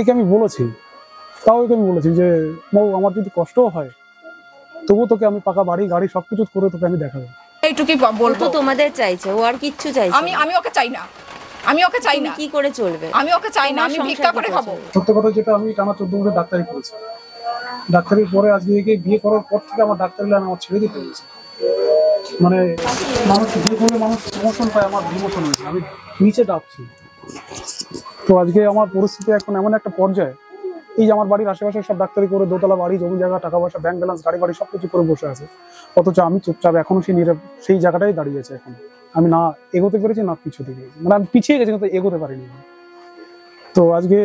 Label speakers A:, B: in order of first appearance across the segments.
A: একে আমি বলেছি, তাও একে আমি বলেছি যে মৌ আমার যদি কষ্টও হয় তবুও তোকে আমি পাকা বাড়ি গাড়ি সবকিছু করে তোকে আমি দেখাবো।
B: এইটুকুই বলবো।
C: তোমাদের চাইছে, ও আর কিচ্ছু চাইছে
B: আমি আমি ওকে চাই না, আমি ওকে চাই না।
C: কি করে চলবে?
B: আমি ওকে চাই না, আমি ভিক্ষা করে খাবো।
A: সত্য কথা যেটা, আমি টানা 14 বছর ডাক্তারি করেছি। ডাক্তারির পরে আজকে একে বিয়ে করার পর থেকে আমার ডাক্তারি লাইন আমার ছেড়ে দিতে হয়েছে। মানে মানুষ বিয়ে করলে মানুষ প্রমোশন পায়, আমার ডিমোশন হয়েছে, আমি নিচে ডাকছি। তো আজকে আমার পরিস্থিতি এখন এমন একটা পর্যায়ে, এই যে আমার বাড়ির আশেপাশে সব ডাক্তারি করে দোতলা বাড়ি, জমি জায়গা, টাকা পয়সা, ব্যাংক ব্যালেন্স, গাড়ি বাড়ি সবকিছু করে বসে আছে, অথচ আমি চুপচাপ এখনো সেই জায়গাটাই দাঁড়িয়েছে। এখন আমি না এগোতে পেরেছি না পিছুতে পেরেছি, মানে আমি পিছিয়ে গেছি কিন্তু এগোতে পারিনি। তো আজকে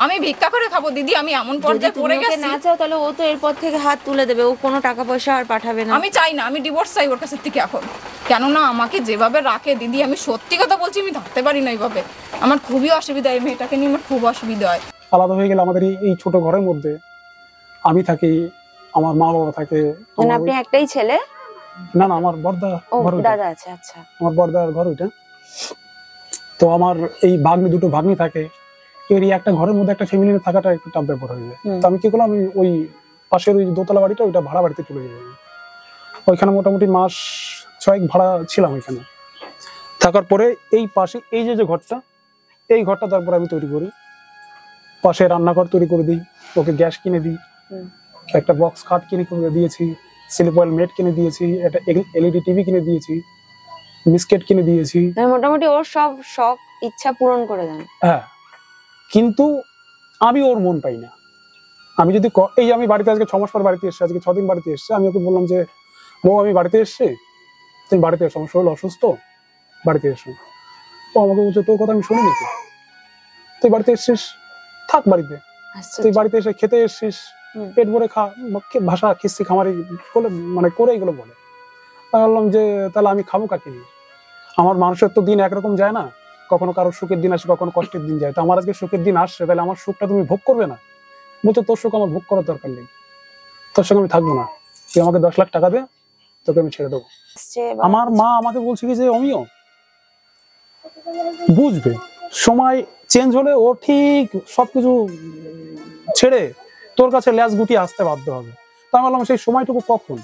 B: আমি ভিক্ষা করে খাবো দিদি, আমি এমন পর্যায়ে পড়ে গেছি।
C: না চাও তাহলে ও তো এরপর থেকে হাত তুলে দেবে, ও কোনো টাকা পয়সা আর পাঠাবে না।
B: আমি চাই না, আমি ডিভোর্স চাই ওর কাছ থেকে এখন। কেননা আমাকে যেভাবে রাখে দিদি, আমি সত্যি কথা বলছি, আমি থাকতে পারি না এইভাবে। আমার খুবই অসুবিধা, এই মেয়েটাকে নিয়ে আমার খুব অসুবিধা হয়।
A: আলাদা হয়ে গেলে আমাদের এই ছোট ঘরের মধ্যে আমি থাকি, আমার মা বাবা থাকে।
C: মানে আপনি একটাই ছেলে?
A: না না, আমার বড়দা ঘর,
C: দাদা আছে। আচ্ছা,
A: আমার বড়দার ঘর ওইটা। তো আমার এই ভাগ্নি, দুটো ভাগ্নি থাকে, এর একটা ঘরের মধ্যে একটা ফ্যামিলি থাকাটা একটু টাফ ব্যাপার হয়ে যায়। তো আমি কি করলাম, আমি ওই পাশের ওই দোতলা বাড়িটা, ওইটা ভাড়া বাড়িতে চলে যাই। ওইখানে মোটামুটি মাস 6 ভাড়া ছিলাম ওইখানে। থাকার পরে এই পাশে এই যে ঘরটা, এই ঘরটা তারপর আমি তৈরি করি, পাশে রান্নাঘর তৈরি করে দিই, ওকে গ্যাস কিনে দিই, একটা বক্স খাট কিনে দিয়েছি, স্লিপ ওয়েল মেট কিনে দিয়েছি, একটা এলইডি টিভি কিনে দিয়েছি, বিস্কিট কিনে দিয়েছি।
C: মোটামুটি ওর সব শখ ইচ্ছা পূরণ করে দেন।
A: হ্যাঁ, কিন্তু আমি ওর মন পাই না। আমি যদি এই আমি বাড়িতে আজকে 6 মাস পর বাড়িতে এসেছি, আজকে 6 দিন বাড়িতে এসেছি, আমি ওকে বললাম যে মৌ আমি বাড়িতে এসেছি, তুমি বাড়িতে এসো, আমার শরীর অসুস্থ, বাড়িতে এসো। ও আমাকে বলছে তোর কথা আমি শুনিনি, তুই বাড়িতে এসেছিস, থাক বাড়িতে, তুই বাড়িতে এসে খেতে এসেছিস, পেট ভরে খা, ভাষা খিস্তি খামারি বলে মানে করে এগুলো বলে। আমি বললাম যে তাহলে আমি খাবো কাকে নিয়ে? আমার মানুষের তো দিন একরকম যায় না, কখনো কারো সুখের দিন আসে, কখনো কষ্টের দিন যায়। তো আমার আজকে সুখের দিন আসছে, তাহলে আমার সুখটা তুমি ভোগ করবে না? বলছো তোর সুখ আমার ভোগ করার দরকার নেই, তোর সঙ্গে আমি থাকবো না, তুই আমাকে 10 লাখ টাকা দে, তোকে আমি ছেড়ে দেবো। আমার মা আমাকে বলছে কি যে অমিয় বুঝবে, সময় চেঞ্জ হলে ও ঠিক সবকিছু ছেড়ে তোর কাছে ল্যাজ গুটিয়ে আসতে বাধ্য হবে। তা আমি বললাম সেই সময়টুকু কখন?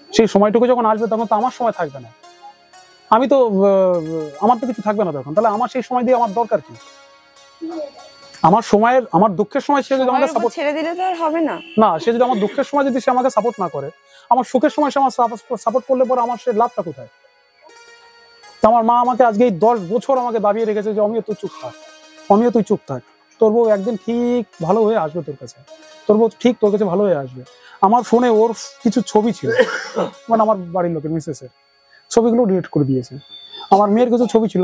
A: সেই সময়টুকু যখন আসবে তখন তো আমার সময় থাকবে না, আমি তো আমার তো কিছু থাকবে না তখন, তাহলে আমার সেই সময় দিয়ে আমার দরকার কি? আমার সময়ের, আমার দুঃখের সময় সে যদি আমাকে সাপোর্ট
C: ছেড়ে দিলে তো আর হবে না।
A: না, সে যদি আমার দুঃখের সময় যদি সে আমাকে সাপোর্ট না করে, আমার সুখের সময় সে আমার সাপোর্ট করলে পরে আমার সে লাভটা কোথায়? আমার মা আমাকে আজকে এই 10 বছর আমাকে দাবিয়ে রেখেছে যে অমিয় তুই চুপ থাক, অমিয় তুই চুপ থাক, তোর বউ একদিন ঠিক ভালো হয়ে আসবে তোর কাছে, তোর বউ ঠিক তোর কাছে ভালো হয়ে আসবে। আমার ফোনে ওর কিছু ছবি ছিল, মানে আমার বাড়ির লোকের মিসেসের ছবিগুলো ডিলিট করে দিয়েছে। আমার মেয়ের কিছু ছবি ছিল,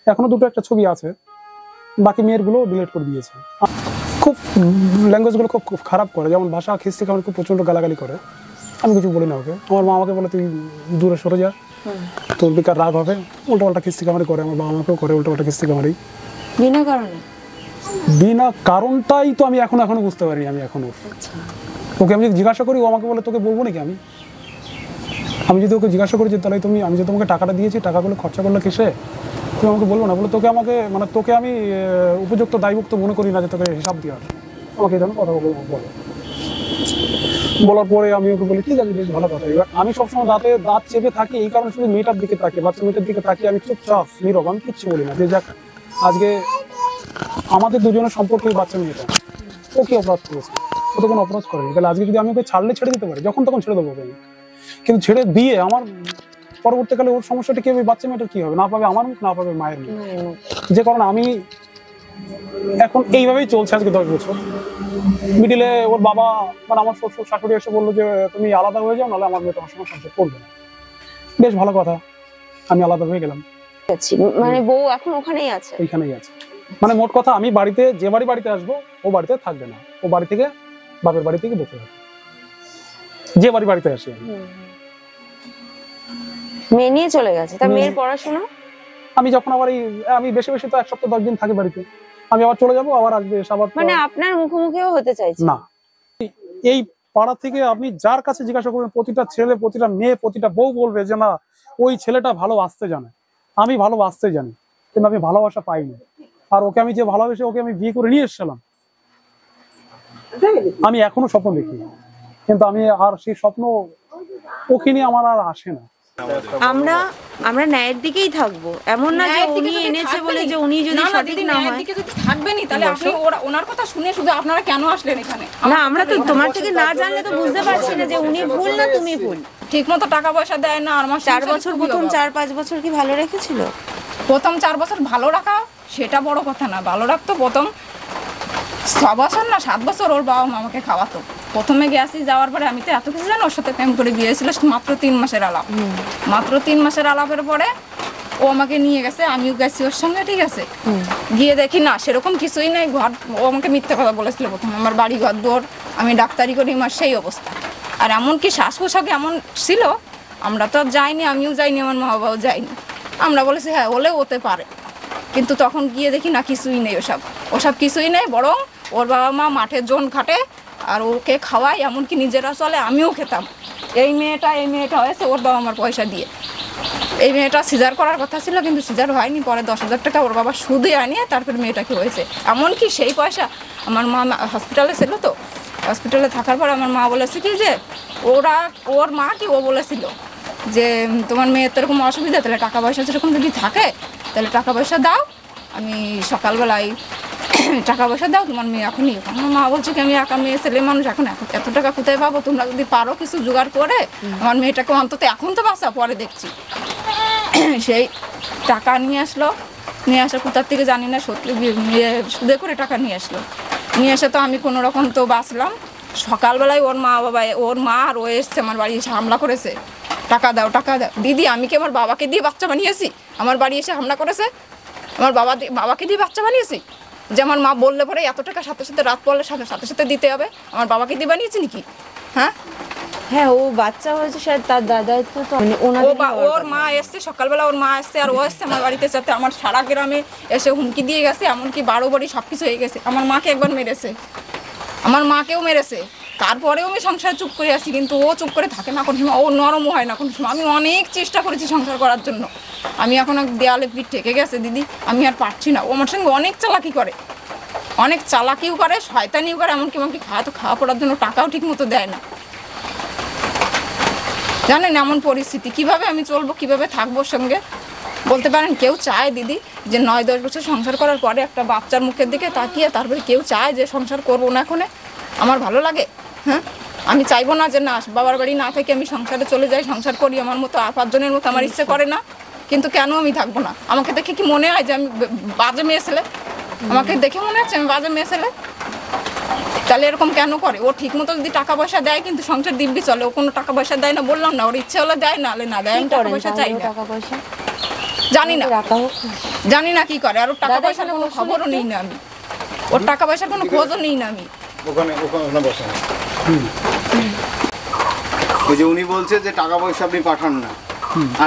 A: এখনো দুটো একটা ছবি আছে, বাকি মেয়ের গুলো ডিলিট করে দিয়েছে। খুব ল্যাঙ্গুয়েজ গুলো খুব খারাপ করে, যেমন ভাষা খিস্তি খামার খুব প্রচন্ড গালাগালি করে। আমি কিছু বলি না ওকে, আমার মা আমাকে বলে তুই দূরে সরে যা, তোর বেকার রাগ হবে, উল্টো পাল্টা খিস্তি খামারি করে। আমার বাবা আমাকেও করে উল্টো পাল্টা খিস্তি খামারি,
C: বিনা কারণে।
A: বিনা কারণটাই তো আমি এখনো বুঝতে পারি। আমি এখনো ওকে আমি যদি জিজ্ঞাসা করি, ও আমাকে বলে তোকে বলবো নাকি? আমি যদি ওকে জিজ্ঞাসা করি যে তাহলে তুমি, আমি যে তোমাকে টাকাটা দিয়েছি, টাকাগুলো খরচা করলে কিসে, তুমি আমাকে বলবো না? বলে তোকে আমাকে মানে তোকে আমি উপযুক্ত দায়মুক্ত মনে করি না যে তোকে হিসাব দিয়ে আসবে, আমাকে এই ধরনের কথা বলে। বলার পরে আমি ওকে বলি ঠিক আছে বেশ ভালো কথা। এবার আমি সবসময় দাঁত চেপে থাকি, এই কারণে শুধু মেয়েটার দিকে তাকি, বাচ্চা মেয়েটার দিকে তাকিয়ে আমি চুপচাপ নীরব, আমি কিচ্ছু বলি না। যে যাক আজকে আমাদের দুজনের সম্পর্কে বাচ্চা মেয়েটা, ও কি অপরাধ করেছে? ও তো কোনো অপরাধ করেনি, তাহলে আজকে যদি আমি ওকে ছাড়লে ছেড়ে দিতে পারি, যখন তখন ছেড়ে দেবো ওকে। কিন্তু ছেড়ে দিয়ে আমার পরবর্তীকালে ওর সমস্যাটা কি হবে, বাচ্চা মেয়েটার কি হবে? না পাবে আমার মুখ, না পাবে মায়ের মুখ। যে কারণে আমি এখন এইভাবেই চলছে আজকে 10 বছর। মিডিলে ওর বাবা মানে আমার শ্বশুর শাশুড়ি এসে বললো যে তুমি আলাদা হয়ে যাও, নাহলে আমার মেয়ে তোমার সঙ্গে সংসার করবে না। বেশ ভালো কথা, আমি আলাদা হয়ে গেলাম।
C: মানে বউ এখন ওখানেই আছে?
A: ওইখানেই আছে। মানে মোট কথা আমি বাড়িতে যে বাড়িতে আসবো, ও বাড়িতে থাকবে না, ও বাড়ি থেকে বাপের বাড়ি থেকে বসে থাকবে, যে বাড়িতে আসে।
C: মেয়ে নিয়ে চলে গেছে, তা মেয়ের পড়াশোনা?
A: আমি যখন আবার আমি বেশি তো 1 সপ্তাহ 10 দিন থাকি বাড়িতে, আমি আবার চলে যাবো, আবার আসবে আবার।
C: মানে আপনার মুখোমুখিও হতে চাইছে
A: না? এই পাড়া থেকে আপনি যার কাছে জিজ্ঞাসা করবেন, প্রতিটা ছেলে, প্রতিটা মেয়ে, প্রতিটা বউ বলবে যে না ওই ছেলেটা ভালোবাসতে জানে। আমি ভালোবাসতে জানি, কিন্তু আমি ভালোবাসা পাইনি। আর ওকে আমি যে ভালোবেসে ওকে আমি বিয়ে করে নিয়ে এসেছিলাম, আমি এখনো স্বপ্ন দেখি, কিন্তু আমি আর সেই স্বপ্ন ওকে নিয়ে আমার আর আসে না।
C: আমরা আমরা ন্যায়ের দিকেই থাকবো, এমন না যে
B: ন্যায়ের দিকে
C: উনি
B: যদি
C: এনেছে
B: থাকবেনই,
C: বলে যে উনি যদি
B: না,
C: সঠিক
B: দিদি,
C: না
B: ন্যায়ের
C: হয়।
B: দিকে যদি থাকবেনই তাহলে আপনি ওনার কথা শুনে শুধু আপনারা কেন আসলেন এখানে?
C: না, আমরা তো তোমার থেকে না জানলে তো বুঝতে পারছি না যে উনি ভুল না তুমি ভুল।
B: ঠিক মতো টাকা পয়সা দেয় না, আর আমার
C: 4 বছর প্রথম 4-5 বছর কি ভালো রেখেছিল?
B: প্রথম 4 বছর ভালো রাখা সেটা বড় কথা না, ভালো রাখতো প্রথম 6 বছর না 7 বছর ওর বাবা মা আমাকে খাওয়াতো। প্রথমে গেছি, যাওয়ার পরে আমি তো এত কিছু জানি, ওর সাথে প্রেম করে বিয়ে হয়েছিল মাত্র 3 মাসের আলাপ। মাত্র 3 মাসের আলাপের পরে ও আমাকে নিয়ে গেছে, আমিও গেছি ওর সঙ্গে, ঠিক আছে। গিয়ে দেখি না সেরকম কিছুই নেই, ঘর ও আমাকে মিথ্যে কথা বলেছিল প্রথমে, আমার বাড়ি ঘর দৌড়, আমি ডাক্তারি করি, আমার সেই অবস্থা। আর এমনকি শ্বাস পোশাক এমন ছিল, আমরা তো আর যাইনি, আমিও যাইনি, আমার মা বাবাও যায়নি। আমরা বলেছি হ্যাঁ হলে হতে পারে, কিন্তু তখন গিয়ে দেখি না কিছুই নেই, ওসব কিছুই নেই। বরং ওর বাবা মা মাঠে জোন খাটে আর ওকে খাওয়ায়, এমনকি নিজেরা চলে, আমিও খেতাম। এই মেয়েটা হয়েছে ওর বাবা মার পয়সা দিয়ে। এই মেয়েটা সিজার করার কথা ছিল, কিন্তু সিজার হয়নি। পরে 10,000 টাকা ওর বাবা সুদে আনিয়ে তারপর মেয়েটাকে হয়েছে। এমনকি সেই পয়সা আমার মা হসপিটালে ছিল, তো হসপিটালে থাকার পর আমার মা বলেছে কি যে ওর মা কি ও বলেছিল যে তোমার মেয়ের তো এরকম অসুবিধা, তাহলে টাকা পয়সা সেরকম যদি থাকে তাহলে টাকা পয়সা দাও, আমি সকালবেলায় টাকা পয়সা দাও, তোমার মেয়ে এখনই। আমার মা বলছে কি আমি একা মেয়ে ছেলে মানুষ, এখন এত টাকা কোথায় পাবো, তোমরা যদি পারো কিছু জোগাড় করে আমার মেয়েটাকে অন্তত এখন তো বাঁচা, পরে দেখছি। সেই টাকা নিয়ে আসলো, নিয়ে আসা কোথার থেকে জানি না, সত্যি সুদে করে টাকা নিয়ে আসলো। নিয়ে এসে তো আমি কোনো রকম তো বাঁচলাম। সকালবেলায় ওর মা আর ও এসছে আমার বাড়ি এসে হামলা করেছে, টাকা দাও টাকা দাও। দিদি আমি কি আমার বাবাকে দিয়ে বাচ্চা বানিয়েছি? আমার বাড়ি এসে হামলা করেছে, আমার বাবাকে দিয়ে বাচ্চা বানিয়েছি? যে আমার মা বললে পরে এত টাকা সাথে সাথে রাত পড়লে সাথে সাথে দিতে হবে, আমার বাবাকে দিয়ে বানিয়েছি নাকি? হ্যাঁ
C: হ্যাঁ, ও বাচ্চা হয়েছে শায়দ তার দাদাইত্ব তো, মানে
B: ওর মা এসছে সকালবেলা, ওর মা এসছে আর ও এসছে আমার বাড়িতে, সাথে আমার সারা গ্রামে এসে হুমকি দিয়ে গেছে, এমনকি 12 বাড়ি সব কিছু হয়ে গেছে। আমার মাকে একবার মেরেছে, আমার মাকেও মেরেছে। তারপরেও আমি সংসারে চুপ করে আছি, কিন্তু ও চুপ করে থাকে না কোনো সময়, ও নরমও হয় না কোনো সময়। আমি অনেক চেষ্টা করেছি সংসার করার জন্য, আমি এখন দেয়ালে পিঠ ঠেকে গেছে দিদি, আমি আর পারছি না। ও আমার সঙ্গে অনেক চালাকিও করে, শয়তানিও করে, এমনকি আমাকে খাওয়া পড়ার জন্য টাকাও ঠিক মতো দেয় না। জানেন এমন পরিস্থিতি, কিভাবে আমি চলবো, কিভাবে থাকবো সঙ্গে বলতে পারেন? কেউ চায় দিদি যে 9-10 বছর সংসার করার পরে একটা বাচ্চার মুখের দিকে তাকিয়ে তারপরে কেউ চায় যে সংসার করবো না? এখনে আমার ভালো লাগে? হ্যাঁ, আমি চাইবো না যে না বাবার বাড়ি না থেকে আমি সংসারে চলে যাই, সংসার করি আমার মতো 5 জনের মতো, আমার ইচ্ছে করে না। কিন্তু কেন আমি থাকবো না? আমাকে দেখে কি মনে হয় যে আমি বাজে মেয়ে ছেলে? আমাকে দেখে মনে হচ্ছে আমি বাজে মেয়ে ছেলে? তাহলে এরকম কেন করে? ও ঠিক মতো যদি টাকা পয়সা দেয় কিন্তু সংসার দিব্যি চলে, ও কোনো টাকা পয়সা দেয় না, বললাম না, ওর ইচ্ছে হলে দেয়, না হলে না দেয়। আমি টাকা পয়সা চাই না,
C: টাকা পয়সা
B: জানি না কি করে। আর ওর টাকা পয়সার কোনো খবরও নেই না আমি, ওর টাকা পয়সার কোনো খোঁজও নেই না আমি।
D: ওই যে উনি বলছে যে টাকা পয়সা আপনি পাঠান না,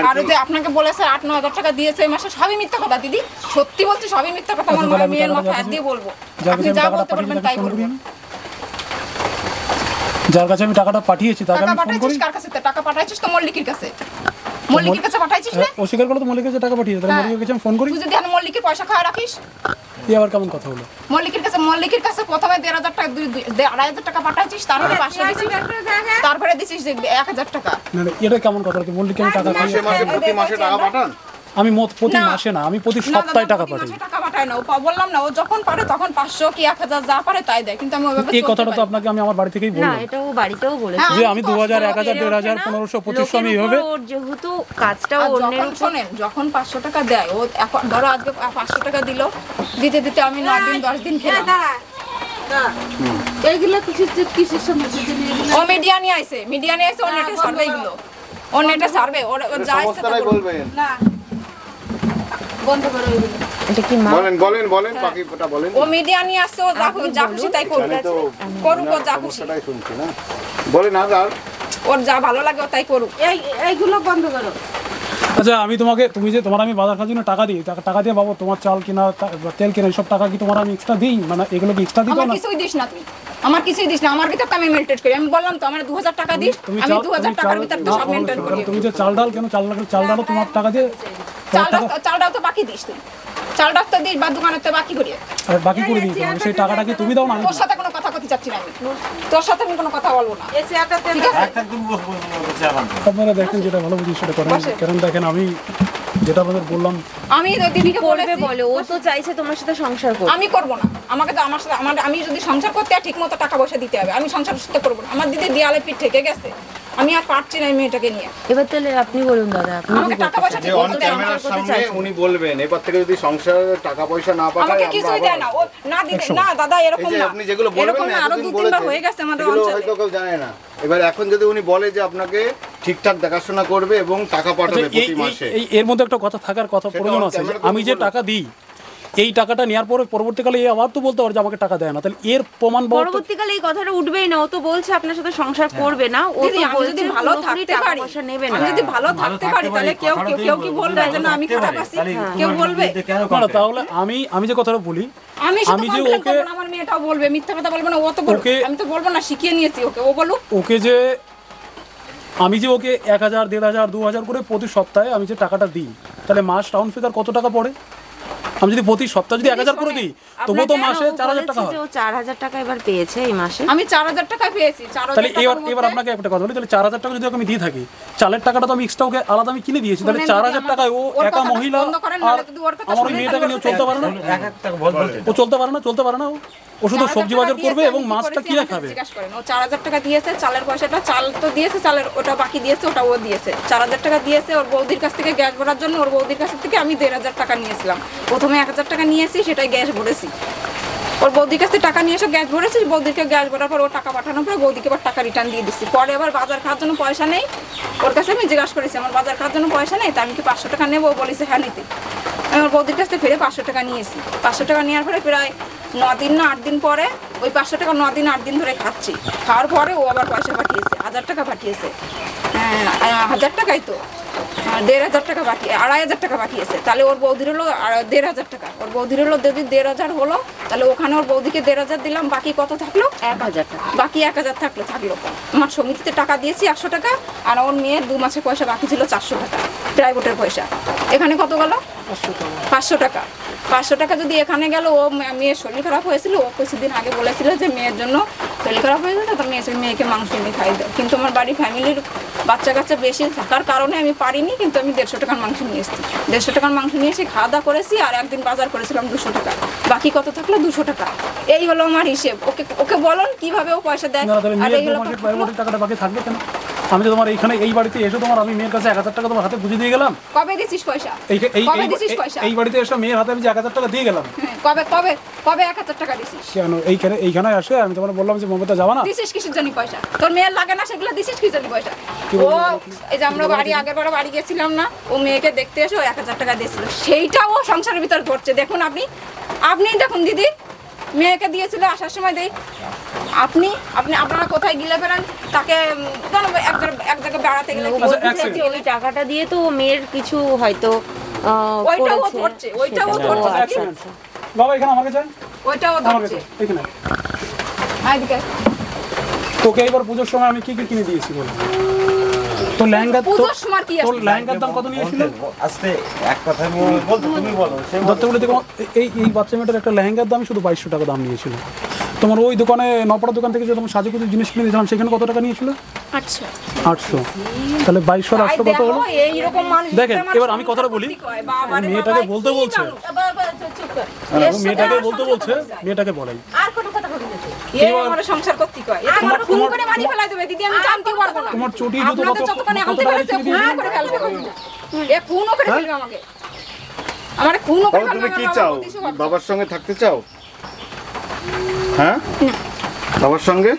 B: আর যে আপনাকে বলেছে 8-9 হাজার টাকা দিয়েছে এই মাসে, সবই মিথ্যা কথা দিদি, সত্যি বলছি সবই মিথ্যা কথা। আমার মেয়ের মাথায় হাত দিয়ে বলবো, আপনি যা বলতে পারবেন তাই বলবেন।
A: যার কাছে আমি টাকাটা পাঠিয়েছি তাকে
B: টাকা
A: আমি ফোন করি।
B: পাঠাইছিস কার কাছে? টাকা পাঠাইছিস তো মল্লিকের কাছে, মল্লিকের কাছে পাঠাইছিস না?
A: অস্বীকার করে তো মল্লিকের কাছে টাকা পাঠিয়েছি, তাহলে মল্লিকের কাছে আমি ফোন করি।
B: তুই যদি এখন মল্লিকের পয়সা খাওয়া রাখিস,
A: এই আবার কেমন কথা হলো?
B: মল্লিকের কাছে প্রথমে 1,500 টাকা 2,500 টাকা পাঠাইছিস, তারপরে 500 দিছিস, তারপরে দিছিস 1,000 টাকা।
A: না এটা কেমন কথা হলো? মল্লিককে আমি টাকা
D: মাসে প্রতি মাসে টাকা পাঠান?
A: আমি প্রতি মাসে না, আমি প্রতি সপ্তাহে টাকা পাঠাই।
B: টাকা পাঠায় না, ও বললাম না, ও যখন পারে তখন 500 কি 1,000 যা পারে তাই দেয়, কিন্তু আমি ওইভাবে
A: এই কথাটা তো আপনাকে আমি আমার বাড়ি থেকেই
C: না,
A: বললাম
C: এটা ও বাড়িতেও বলেছে
A: যে আমি 2,000, 1,000, 1,500, 1,500, 2,500 আমি এইভাবে।
C: ওর যেহেতু কাজটা
B: আর
C: অন্যের
B: যখন শোনেন, যখন 500 টাকা দেয়, ও এখন ধরো আজকে 500 টাকা দিল, দিতে দিতে আমি 9 দিন 10 দিন খেলাম।
E: এইগুলো কিসের সমস্যা?
B: ও মিডিয়া নিয়ে আইছে, ও নেটে সার্ভে, এগুলো ও নেটে সার্ভে, ওর যা ইচ্ছে তাই
D: সমস্যাটাই
B: বলবে।
D: বলবেন।
E: না, বন্ধ করো এগুলো।
C: এটা কি মা?
D: বলেন বাকিটা বলেন।
B: ও মিডিয়া নিয়ে আসছে, ও যা খুশি তাই করুক,
D: আমি তো
B: করুক ও যা খুশি,
D: সমস্যাটাই শুনছি না, বলেন আর
B: ওর যা ভালো লাগে ও তাই করুক।
E: এইগুলো বন্ধ করো।
A: আচ্ছা তুমি যে তোমার আমি বাজার খাওয়ার জন্য টাকা দিই, টাকা দিয়ে বাবু তোমার চাল কিনা, তেল কিনা, সব টাকা কি তোমার আমি এক্সট্রা দিই? মানে এগুলো কি এক্সট্রা দিতে
B: আমার
A: না?
B: কিছুই দিস না তুই, আমার কিছুই দিস না, আমার ভিতর তো আমি মেনটেন করি। আমি বললাম তো আমার 2,000 টাকা দিস, আমি 2,000 টাকার ভিতর তো সব মেনটেন করি।
A: তুমি যে চাল ডালও তোমার টাকা দিয়ে,
B: চালটাও তো বাকি দিস তুই, চালটা তো দিই বা দোকানের তো বাকি করি।
A: আর বাকি করে দিই তো, সেই টাকাটা কি তুমি দাও না আমি
B: তোর
A: দিই?
B: সাথে কোনো কথা করতে চাচ্ছি না আমি, তোর সাথে আমি কোনো কথা বলবো না,
E: এই চেয়ারটাতে
B: ঠিক আছে?
A: আপনারা দেখেন যেটা ভালো বুঝি সেটা করেন,
B: বসে।
A: কারণ দেখেন আমি যেটা আপনাদের বললাম,
B: আমি তো দিদিকে
C: করবে
B: বলেছি
C: বলে, ও তো চাইছে তোমার সাথে সংসার করতে।
B: আমি করব না, আমাকে তো আমার সাথে আমি যদি সংসার করতে হয় ঠিক মতো টাকা পয়সা দিতে হবে, আমি সংসার করতে করবো না। আমার দিদি দেয়ালে পিঠ ঠেকে গেছে, আমি আর পারছি না এই মেয়েটাকে নিয়ে।
C: এবার তাহলে আপনি বলুন দাদা, আপনি
B: আমাকে
C: কি
B: টাকা
C: করতে
B: পয়সা
D: যে
B: ঠিক
D: অন
B: মতো দেয় না।
D: ক্যামেরার সামনে উনি বলবেন এবার থেকে যদি সংসারে টাকা পয়সা না পাঠায়
B: আমাকে
D: আমরা
B: কিছুই দেয় না, ও না দিদি না দাদা
D: এই
B: এরকম
D: যে
B: না,
D: আপনি যেগুলো
B: এরকম
D: বলবেন
B: না, আরো
D: এতদিন
B: 2-3 বার
D: বলেছেন,
B: হয়ে গেছে আমাদের
D: সেগুলো
B: অঞ্চলে।
D: হয়তো কেউ জানে না। এবার এখন যদি উনি বলে যে আপনাকে ঠিকঠাক দেখাশোনা করবে এবং টাকা পাঠাবে
A: আচ্ছা,
D: প্রতি মাসে,
A: এর মধ্যে একটা কথা থাকার কথা
D: সেটা
A: প্রয়োজন
D: on
A: আছে, যে
D: camera
A: আমি যে
D: বলুন।
A: টাকা দিই এই টাকাটা নেওয়ার পরে পরবর্তীকালে এই আবার তো বলতে পারে যে আমাকে টাকা দেয় না, তাহলে এর প্রমাণ পাওয়া তো-
C: পরবর্তীকালে এই কথাটা উঠবেই না, ও তো বলছে আপনার সাথে সংসার করবে না, ও
B: দিদি
C: তো
B: আমি
C: বলছে
B: যদি ভালো
C: পুরোপুরি
B: থাকতে
C: টাকা
B: পারি,
C: পয়সা নেবে না।
B: আমি যদি ভালো থাকতে পারি তাহলে কেউ কি বলবে যে না আমি খারাপ আছি, কেউ বলবে?
A: না, না, তাহলে আমি যে কথাটা বলি,
B: আমি শুধু
A: আমি যে
B: কমপ্লেন
A: ওকে-
B: করবো না, আমার মেয়েটাও বলবে, মিথ্যা কথা বলবে না, ও তো বলবে,
A: ওকে-
B: আমি তো বলবো না, শিখিয়ে নিয়েছি ওকে, ও বলুক।
A: ওকে যে আমি যে ওকে 1000, 1500, 2000 করে প্রতি সপ্তাহে আমি যে টাকাটা দিই, তাহলে মাস রাউন্ড ফিগার কত টাকা পড়ে? আমি যদি প্রতি সপ্তাহে যদি 1000 করে দিই তবুও তো মাসে
C: ও
A: 4000 টাকা
C: বলেছে
A: হয়।
C: যে ও 4000 টাকা এবার পেয়েছে এই মাসে।
B: আমি 4000 টাকা পেয়েছি, 4000
A: তাহলে
B: টাকার
A: এবার
B: মধ্যে-
A: আপনাকে একটা কথা বলি, তাহলে 4000 টাকা যদি ওকে আমি দিয়ে থাকি, চালের টাকাটা তো আমি এক্সট্রা ওকে আলাদা আমি কিনে দিয়েছি, তাহলে
B: শুনেন
A: 4000
B: দিদি,
A: টাকায় ও
B: ওর
A: একা
B: কথাটা
A: মহিলা
B: বন্ধ করেন,
A: আর
B: নাহলে যদি ওর কথা
A: আমার ওই
B: শুনেন
A: মেয়েটাকে
B: তাহলে
A: নিয়ে
B: ওর
A: চলতে পারে না, ও চলতে পারে না, ও শুধু
B: 4000
A: সবজি
B: টাকা
A: বাজার করবে
B: দিয়েছে,
A: এবং
B: আমি কি
A: মাছটা
B: করেছি
A: কিনে
B: আমাকে
A: খাবে।
B: জিজ্ঞাসা করেন, ও 4000 টাকা দিয়েছে, চালের পয়সাটা চাল তো দিয়েছে, চালের ওটা বাকি দিয়েছে, ওটা ও দিয়েছে, 4000 টাকা দিয়েছে ওর বৌদির কাছ থেকে গ্যাস ভরার জন্য, ওর বৌদির কাছ থেকে আমি 1500 টাকা নিয়েছিলাম, প্রথমে 1000 টাকা নিয়েছি, সেটাই গ্যাস ভরেছি, ওর বৌদির কাছ থেকে টাকা নিয়ে এসে গ্যাস ভরেছি, বৌদিকে গ্যাস ভরার পর ও টাকা পাঠানোর পর বৌদিকে আবার টাকা রিটার্ন দিয়ে দিচ্ছি, পরে আবার বাজার খাওয়ার জন্য পয়সা নেই, ওর কাছে আমি জিজ্ঞাসা করেছি আমার বাজার খাওয়ার জন্য পয়সা নেই, তা আমি কি 500 টাকা নেবো? ও বলেছে হ্যাঁ নিতে, আমি আমার বৌদির কাছ থেকে ফিরে 500 টাকা নিয়েছি, 500 টাকা নেওয়ার পরে প্রায় 9 দিন না 8 দিন পরে ওই 500 টাকা 9 দিন 8 দিন ধরে খাচ্ছি, খাওয়ার পরে ও আবার পয়সা পাঠিয়েছে, 1000 টাকা পাঠিয়েছে, 1000 টাকাই তো 1500 টাকা বাকি, 2500 টাকা পাঠিয়েছে, তাহলে ওর বৌদির হলো 1500 টাকা, ওর বৌদির হলো যদি 1500 হলো, তাহলে ওখানে ওর বৌদিকে 1500 দিলাম, বাকি কত থাকলো?
C: 1000 টাকা।
B: বাকি 1000 থাকলো আমার সমিতিতে টাকা দিয়েছি 100 টাকা, আর ওর মেয়ের 2 মাসের পয়সা বাকি ছিল 400 টাকা প্রাইভেটের পয়সা, এখানে কত গেল? 500 টাকা। 500 টাকা যদি এখানে গেল, ও মেয়ের শরীর খারাপ হয়েছিল, ও কিছুদিন আগে বলেছিল যে মেয়ের জন্য শরীর খারাপ হয়েছিল, তো মেয়েকে মাংস এনে খাই দাও, কিন্তু আমার বাড়ি ফ্যামিলির বাচ্চা কাচ্চা বেশি থাকার কারণে আমি পারিনি, কিন্তু আমি 150 টাকার মাংস নিয়ে এসেছি, 150 টাকার মাংস নিয়ে এসে খাওয়া দাওয়া করেছি, আর একদিন বাজার করেছিলাম 200 টাকা, বাকি কত থাকলো? 200 টাকা। এই হলো আমার হিসেব, ওকে বলুন কিভাবে ও পয়সা দেয়,
A: না, তাহলে
B: আর
A: মেয়ের
B: এইগুলো
A: 2 মাসের প্রাইভেটের টাকাটা বাকি থাকবে কেন? আমি তো তোমার এইখানে এই বাড়িতে এসে আমি মেয়ের কাছে 1000 টাকা তোমার হাতে বুঝিয়ে দিয়ে গেলাম,
B: কবে দিছিস পয়সা? কবে দিছিস পয়সা?
A: এই বাড়িতে এসে মেয়ের হাতে আমি যে 1000 টাকা দিয়ে গেলাম,
B: হ্যাঁ, কবে 1000 টাকা দিছিস?
A: কেন এইখানে আসে আমি তোমার বললাম যে মমতা যাবা না,
B: দিছিস কিসের জন্য পয়সা? তোর মেয়ের লাগে না সেগুলো দিছিস কিসের জন্য পয়সা? ও এই যে আমরা আগের বাড়ি গেছিলাম না, ও মেয়েকে দেখতে এসে ও 1000 টাকা দিয়েছিল, সেইটা ও সংসারের ভিতর ধরছে, দেখুন আপনি দেখুন দিদি, মেয়েকে দিয়েছিল আসার সময় দেই, আপনারা কোথায় গিলে ফেরান তাকে, এক জায়গায় বেড়াতে গেলে কি
A: আচ্ছা,
B: বলতে
A: এক
B: চাইছি?
A: second।
C: ওই টাকাটা দিয়ে তো ও মেয়ের কিছু হয়তো
B: ওইটাও ও
C: করেছে।
B: ধরছে, ওইটাও ও
C: সেটা।
B: ধরছে,
A: এক সেকেন্ড বাবা এখানে আমার কাছে আয়,
B: ওইটাও ও
A: আমার
B: ধরছে।
A: কাছে এখানে
B: এদিকে
A: তোকে এবার পুজোর সময় আমি কি কি কিনে দিয়েছি বল? তোর লেহেঙ্গা
B: পুজোর সময় কি
A: তোর
B: আসছে?
A: লেহেঙ্গার দাম কত নিয়েছিল?
F: আস্তে এক কথা বলতে তুমি বলো সে
A: দত্তগুলো দেখো এই বাচ্চা মেয়েটার একটা লেহেঙ্গার দাম শুধু 2200 টাকা দাম নিয়েছিল। তোমার ওই দোকানে নপড়া দোকান থেকে যে তোমার সাজুগুজু জিনিস কিনে দিয়েছিলাম সেখানে কত টাকা নিয়েছিল? 800। তাহলে 2200 আর 800 কত হলো?
B: এইরকম মানুষ
A: দেখেন, এবার আমি কথাটা বলি, মেয়েটাকে বলতে বলছে, মেয়েটাকে বলতে বলছে, মেয়েটাকে বলাই
B: আর কোনো কথা বলি না। এই আমার সংসার করতে কয়। এটা আমার খুন করে মারি ফেলাই দেবে দিদি, আমি জানতে পারবো না।
A: তোমার চটি জুতো
B: আপনাদের
A: কত
B: যতক্ষণ
A: কত
B: আনতে
A: টাকা
B: পেরেছে
A: দিয়ে
B: খুন করে ফেলবে। এ খুনও করে ফেলবে আমাকে। আমারে খুনও করে
D: তাহলে
B: ফেলবে।
D: তুমি কি
B: আমার
D: চাও?
B: বাবার প্রতি সব-
D: বাবার সঙ্গে থাকতে চাও? হ্যাঁ, বাবার সঙ্গে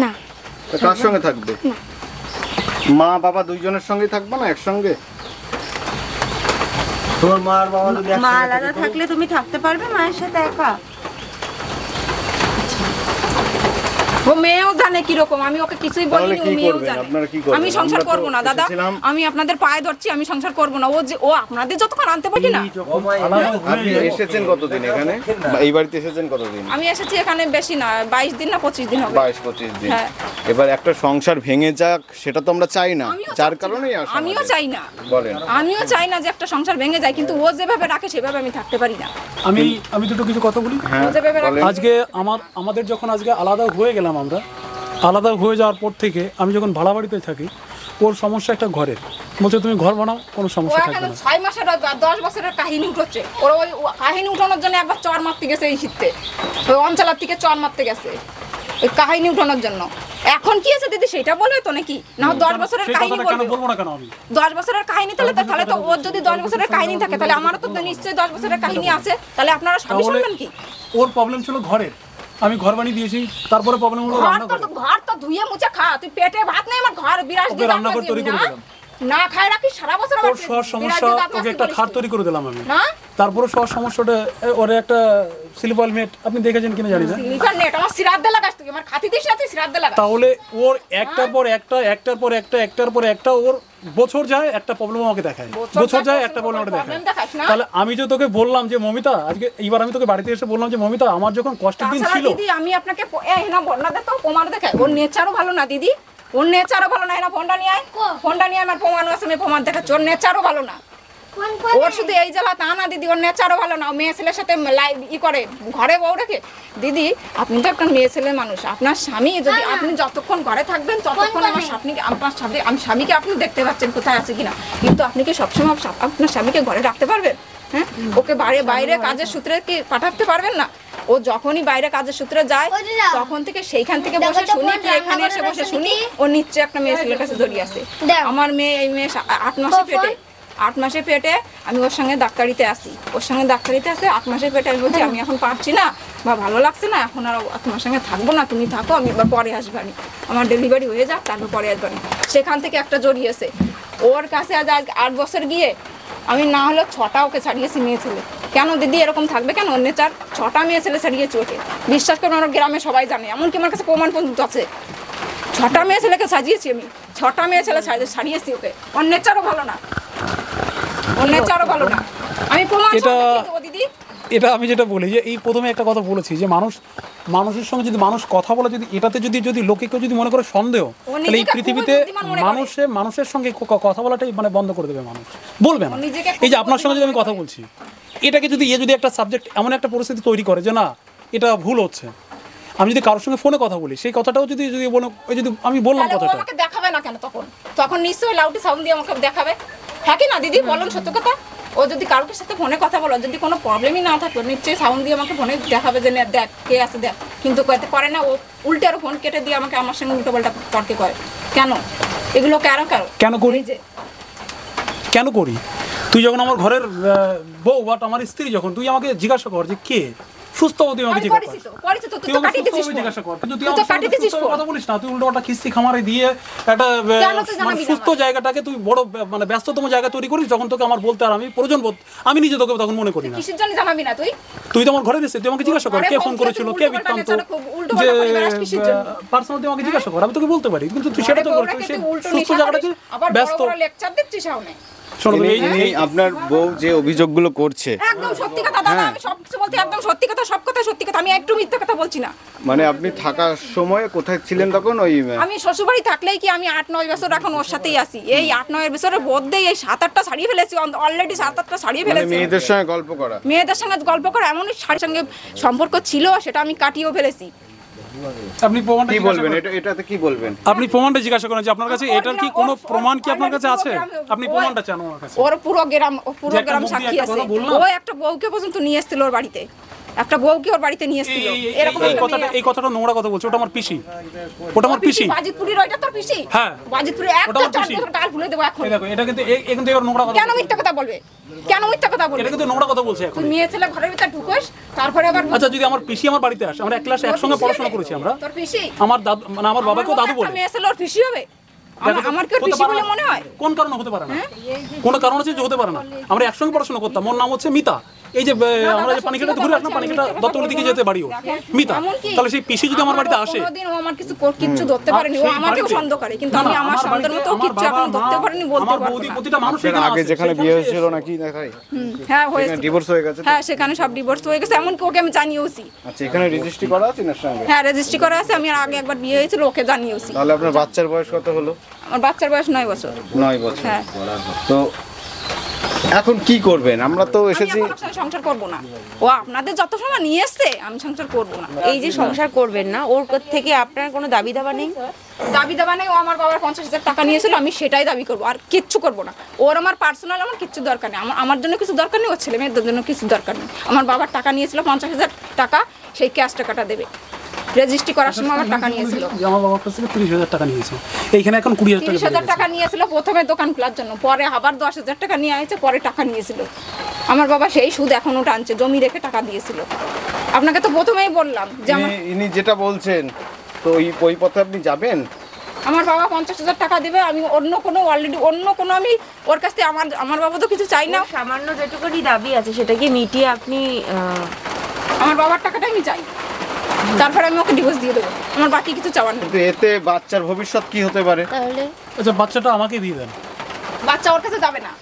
G: না,
D: তা কার সঙ্গে থাকবে? মা বাবা দুইজনের সঙ্গে থাকবে না একসঙ্গে?
F: তোমার মা আর বাবা যদি
C: মা
F: একসঙ্গে
C: আলাদা
F: থাকে,
C: থাকলে তুমি থাকতে পারবে মায়ের সাথে একা?
B: ও মেয়েও জানে কিরকম, আমি ওকে কিছুই
D: তাহলে
B: বলিনি, ও
D: কি
B: মেয়েও
D: করবেন?
B: জানে।
D: আপনারা কি করবেন?
B: আমি সংসার
D: আমরা তো
B: করব না দাদা,
D: এসেছিলাম।
B: আমি আপনাদের পায়ে ধরছি, আমি সংসার করব না। ও আপনাদের যতক্ষণ আনতে পারি না।
D: আপনি এসেছেন কতদিন এখানে, এই বাড়িতে এসেছেন কতদিন?
B: আমি এসেছি এখানে বেশি না, 22 দিন না 25 দিন হবে।
D: 22-25 দিন।
B: হ্যাঁ।
D: এবার একটা সংসার ভেঙে যাক সেটা তো আমরা চাই না,
B: আমিও
D: যার
B: চাচ্ছি না।
D: কারণেই আসা
B: আমিও
D: আমাদের।
B: চাই না,
D: বলেন।
B: আমিও চাই না যে একটা সংসার ভেঙে যায়, কিন্তু ও যেভাবে রাখে সেভাবে আমি থাকতে পারি না।
A: আমি দুটো কিছু কথা বলি।
D: হ্যাঁ,
B: ও যেভাবে রাখে
D: বলেন।
A: আজকে আমাদের যখন আজকে আলাদা হয়ে গেলাম, আমরা আলাদা হয়ে যাওয়ার পর থেকে আমি যখন ভাড়া বাড়িতে থাকি, ওর সমস্যা একটা ঘরের, বলছে তুমি ঘর বানাও, কোনো
B: ও
A: সমস্যা থাকবে
B: এখানে
A: না।
B: 6 মাসের 10 বছরের কাহিনী উঠছে। ওর ওই কাহিনী উঠানোর জন্য একবার চর মারতে গেছে এই শীতে, ওই অঞ্চলের থেকে চর মারতে গেছে ওই কাহিনী উঠানোর জন্য। এখন কি আছে দিদি সেটা বলবে তো নাকি? না 10 বছরের
A: সেই
B: কাহিনী
A: কথাটা কেন
B: বলবে?
A: বলবো না কেন আমি?
B: 10 বছরের কাহিনী তাহলে তো ওর যদি 10 বছরের কাহিনী থাকে তাহলে আমারও তো নিশ্চয়ই 10 বছরের কাহিনী আছে। তাহলে আপনারা সবই
A: তাহলে
B: শুনবেন কি?
A: ওর প্রবলেম ছিল ঘরের, আমি ঘর বানিয়ে দিয়েছি, তারপরে প্রবলেম হলো রান্না করে।
B: ঘর তো ধুয়ে মুছে খা, তুই পেটে ভাত নেই, আমার ঘর বিরাজ
A: ওকে
B: দিয়ে
A: রান্নাঘর তৈরি করে দিলাম।
B: না খায় রাখি সারা বছর
A: ওর সব সমস্যা, ওকে একটা খাট তৈরি করে দিলাম আমি।
B: না
A: তারপরে সব সমস্যাটা ওরে একটা স্লিপার মেট, আপনি দেখেছেন কিনা জানি না।
B: স্লিপার নেট আমার সিরাদ্দে লাগাস তুই, আমার খাতি দিস না তুই সিরাদ্দে লাগাস।
A: তাহলে ওর একটার পর একটা ওর বছর যায় একটা প্রবলেম আমাকে দেখায়, বছর যায় একটা প্রবলেম আমাকে দেখায়।
B: দেখাস না।
A: তাহলে আমি যে তোকে বললাম যে মমিতা, আজকে এইবার আমি তোকে বাড়িতে এসে বললাম যে মমিতা আমার যখন কষ্টের দিন
B: তাছাড়া
A: ছিল,
B: দিদি আমি আপনাকে না বন্যা দে তো প্রমাণ দেখাই, ওর নেচারও ভালো না দিদি, ওর নেচারও ভালো না। না ফোনটা নিয়ে আয়, ফোনটা নিয়ে আমার প্রমাণ আছে, আমি প্রমাণ দেখাচ্ছি। ওর নেচারও ভালো না, ওর শুধু এই জ্বালা তা না দিদি, ওর নেচারও ভালো না। ও মেয়ে ছেলের সাথে করে ঘরে বউ রেখে। দিদি আপনি তো একটা মেয়ে ছেলের মানুষ, আপনার স্বামী যদি আপনি যতক্ষণ ঘরে থাকবেন ততক্ষণ আমি স্বামীকে আপনি দেখতে পাচ্ছেন কোথায় আছে কিনা, কিন্তু আপনি কি সবসময় আপনার স্বামীকে ঘরে রাখতে পারবেন? হ্যাঁ, ওকে বাইরে কাজের সূত্রে কি পাঠাতে পারবেন না? ও যখনই বাইরে কাজের সূত্রে যায় তখন থেকে সেইখান থেকে বসে শুনি কি এখানে এসে বসে শুনি ও নিশ্চয় একটা মেয়ে ছেলের কাছে জড়িয়ে আছে। আমার মেয়ে এই মেয়ে 8 মাসে পেটে, 8 মাসে পেটে আমি ওর সঙ্গে ডাক্তারিতে আসি, 8 মাসে পেটে আমি বলছি আমি এখন পারছি না বা ভালো লাগছে না, এখন আর তোমার সঙ্গে থাকবো না, তুমি থাকো, আমি এবার পরে আসবানি, আমার ডেলিভারি হয়ে যাক তারপর পরে আসবানি। সেখান থেকে একটা জড়িয়েছে ওর কাছে। আজ 8 বছর গিয়ে আমি না হলেও 6টা ওকে ছাড়িয়েছি মেয়ে ছেলে। কেন দিদি এরকম থাকবে কেন? অন্য 6টা মেয়ে ছেলে ছাড়িয়েছি ওকে, বিশ্বাস করুন আমার গ্রামে সবাই জানে, এমনকি আমার কাছে প্রমাণ পর্যন্ত আছে। 6টা মেয়ে ছেলেকে সাজিয়েছি আমি, 6টা মেয়ে ছেলে ছাড়িয়েছি ওকে। ওর নেচারও ভালো না, ওর নেচারও ভালো না, আমি প্রমাণ সহ দেখিয়ে দেবো দিদি।
A: এটা আমি যেটা বলি যে এই প্রথমে একটা কথা বলেছি যে মানুষের সঙ্গে যদি মানুষ কথা বলে, যদি এটাতে যদি লোকে কেউ যদি মনে করে সন্দেহ, তাহলে এই পৃথিবীতে মানুষের সঙ্গে কথা বলাটাই মানে বন্ধ করে দেবে, মানুষ বলবে না। এই যে আপনার সঙ্গে যদি আমি কথা বলছি, এটাকে যদি যদি একটা সাবজেক্ট এমন একটা পরিস্থিতি তৈরি করে যে না এটা ভুল হচ্ছে, আমি যদি কারোর সঙ্গে ফোনে কথা বলি সেই কথাটাও যদি আমি বললাম কথাটা,
B: আমাকে দেখাবে না কেন? তখন নিশ্চয়ই লাউডি সাউন্ড দিয়ে আমাকে দেখাবে, হ্যাঁ কি না দিদি বলুন সত্য কথা? ও যদি কারোর সাথে ফোনে কথা বলো, যদি কোনো প্রবলেমই না থাকে নিশ্চয়ই সাউন্ড দিয়ে আমাকে ফোনে দেখাবে যে দেখ কে আছে দেখ, কিন্তু করে না। ও উল্টে আরো ফোন কেটে দিয়ে আমাকে আমার সঙ্গে উল্টো পাল্টা তর্কে করে। কেন এগুলো কেন করি?
A: কেন করি? তুই যখন আমার ঘরের বউ বাট আমার স্ত্রী, যখন তুই আমাকে জিজ্ঞাসা কর যে কে সুস্থ, তুই আমাকে জিজ্ঞাসা কর, কিন্তু তুই আমার কথা বলিস না, তুই উল্টো একটা খিস্তি খামারে দিয়ে একটা সুস্থ জায়গাটাকে তুই বড় মানে ব্যস্ততম জায়গা তৈরি করিস, যখন তোকে আমার বলতে আর আমি প্রয়োজন বোধ আমি নিজে তোকে তখন মনে করি না।
B: কিসের জন্য জানাবি না
A: তুই তো আমার ঘরে এসে তুই আমাকে জিজ্ঞাসা কর কে ফোন করেছিল, কে বৃত্তান্ত, যে পার্সোনাল তুই আমাকে জিজ্ঞাসা কর, আমি তোকে বলতে পারি, কিন্তু তুই সেটা তো করছিস সুস্থ জায়গাটাকে ব্যস্ত
B: লেকচার দিচ্ছিস।
D: আপনার বউ যে অভিযোগগুলো করছে
B: একদম সত্যি কথা দাদা, আমি সবকিছু বলতে একদম সত্যি কথা, সব কথা সত্যি কথা, আমি একটু মিথ্যা কথা বলছি না।
D: মানে আপনি থাকার সময় কোথায় ছিলেন তখন? ওই
B: আমি শ্বশুরবাড়ি থাকলেই কি আমি 8-9 বছর এখন ওর সাথেই আছি। এই 8-9 বছরের মধ্যেই এই 7-8টা ছাড়িয়ে ফেলেছি, অলরেডি 7-8টা ছাড়িয়ে ফেলেছি।
D: মেয়েদের সঙ্গে গল্প করা
B: এমন শাড়ির সঙ্গে সম্পর্ক ছিল, সেটা আমি কাটিয়েও ফেলেছি।
A: আপনি প্রমাণটা
D: কি বলবেন? এটাতে কি বলবেন?
A: আপনি প্রমাণটা জিজ্ঞাসা করেন যে আপনার কাছে এটার কি কোনো প্রমাণ কি আপনার কাছে আছে? আপনি প্রমাণটা চান আমার কাছে।
B: ওর পুরো গ্রাম সাক্ষী আছে। ও একটা বউকে পর্যন্ত নিয়ে এসেছিল ওর বাড়িতে, একটা বউকে ওর বাড়িতে নিয়ে এসেছিল। এরকম
A: এই কথাটা নোংরা কথা বলছো, ওটা আমার পিসি, ওটা আমার পিসি
B: বাজিতপুরের, ওইটা তোর পিসি?
A: হ্যাঁ
B: বাজিতপুরে একটা চার বছর গাল ভুলে দেবো এখন।
A: দেখো এটা কিন্তু এবার নোংরা কথা,
B: কেন মিথ্যা কথা বলবে? কেন মিথ্যা কথা বলবে?
A: এটা কিন্তু নোংরা কথা বলছে এখন।
B: তুই মেয়ে ছেলে ঘরের ভিতরে ঢুকোস, তারপরে আবার
A: আচ্ছা যদি আমার পিসি আমার বাড়িতে আসে, আমরা এক ক্লাসে একসঙ্গে পড়াশোনা করেছি আমরা,
B: তোর পিসি
A: আমার দাদু মানে আমার বাবাকেও দাদু বলে,
B: মেয়ে ছেলে ওর পিসি হবে? আমার কি ওর পিসি বলে মনে হয়?
A: কোন কারণে হতে পারে না? কোন কারণ আছে যে হতে পারে না? আমরা একসঙ্গে পড়াশোনা করতাম, ওর নাম হচ্ছে মিতা, এই যে আমরা যে পানিকেটা ঘুরে আসলাম, পানিকেটা দত্তগুলি দিকে যেতে বাড়িও মিতা, তাহলে সেই পিসি যদি আমার বাড়িতে আসে,
B: কোনোদিন ও আমার কিচ্ছু ধরতে পারেনি, ও আমাকেও সন্দেহ করে, কিন্তু আমি আমার সন্দেহের মতো কিচ্ছু এখন ধরতে পারিনি, বলতে পারবো না।
A: প্রতিটা মানুষ
D: আগে যেখানে বিয়ে হয়েছিল নাকি দেখাই
B: হ্যাঁ হয়েছে,
D: ডিভোর্স হয়ে গেছে?
B: হ্যাঁ সেখানে সব ডিভোর্স হয়ে গেছে, এমনকি ওকে আমি জানিয়েওছি।
D: আচ্ছা, এখানে রেজিস্ট্রি করা আছে না সঙ্গে?
B: হ্যাঁ রেজিস্ট্রি করা আছে, আমি আগে একবার বিয়ে হয়েছিল, ওকে জানিয়েওছি।
D: তাহলে আপনার বাচ্চার বয়স কত হলো?
B: আমার বাচ্চার বয়স 9 বছর।
D: 9 বছর।
B: হ্যাঁ,
D: তো এখন কি করবেন? আমরা তো
B: আমি
D: এসেছি,
B: এখন ওর সংসার করব না, ও আপনাদের যত সময় নিয়ে এসছে আমি সংসার করব না।
C: এই যে সংসার করবেন না, ওর থেকে আপনার কোনো দাবি দাবা নেই?
B: দাবি দাবা নেই, ও আমার বাবার 50,000 টাকা নিয়েছিল, আমি সেটাই দাবি করবো, আর কিচ্ছু করবো না। ওর আমার পার্সোনাল আমার কিচ্ছু দরকার নেই, আমার জন্য কিছু দরকার নেই, ওর ছেলে মেয়েদের জন্য কিছু দরকার নেই। আমার বাবার টাকা নিয়েছিল 50,000 টাকা, সেই ক্যাশ টাকাটা দেবে। রেজিস্ট্রি করার সময় আমার টাকা নিয়েছিল,
A: আমার বাবার কাছ থেকে 30,000 টাকা নিয়েছে, এইখানে এখন 20,000 টাকা
B: 30,000 টাকা নিয়েছিল প্রথমে দোকান খোলার জন্য, পরে আবার 10,000 টাকা নিয়ে আসছে, পরে টাকা নিয়েছিল। আমার বাবা সেই সুদ এখনো টানছে, জমি রেখে টাকা দিয়েছিল। আপনাকে তো প্রথমেই বললাম যে
D: ইনি যেটা বলছেন, তো ওই পথে আপনি যাবেন?
B: আমার বাবা 50,000 টাকা দেবে, আমি অন্য কোনো আমি ওর কাছ থেকে আমার বাবা তো কিছু চাই না,
C: সামান্য যেটুকুনি দাবি আছে সেটা কি মিটিয়ে আপনি
B: আমার বাবার টাকাটা আমি চাই, তারপরে আমি ওকে ডিভোর্স দিয়ে দেবো, আমার বাকি কিছু চাওয়ার নেই।
D: কিন্তু এতে বাচ্চার ভবিষ্যৎ কি হতে পারে?
C: তাহলে
A: আচ্ছা, বাচ্চাটা আমাকে দিয়ে দেন।
B: বাচ্চা ওর কাছে যাবে না,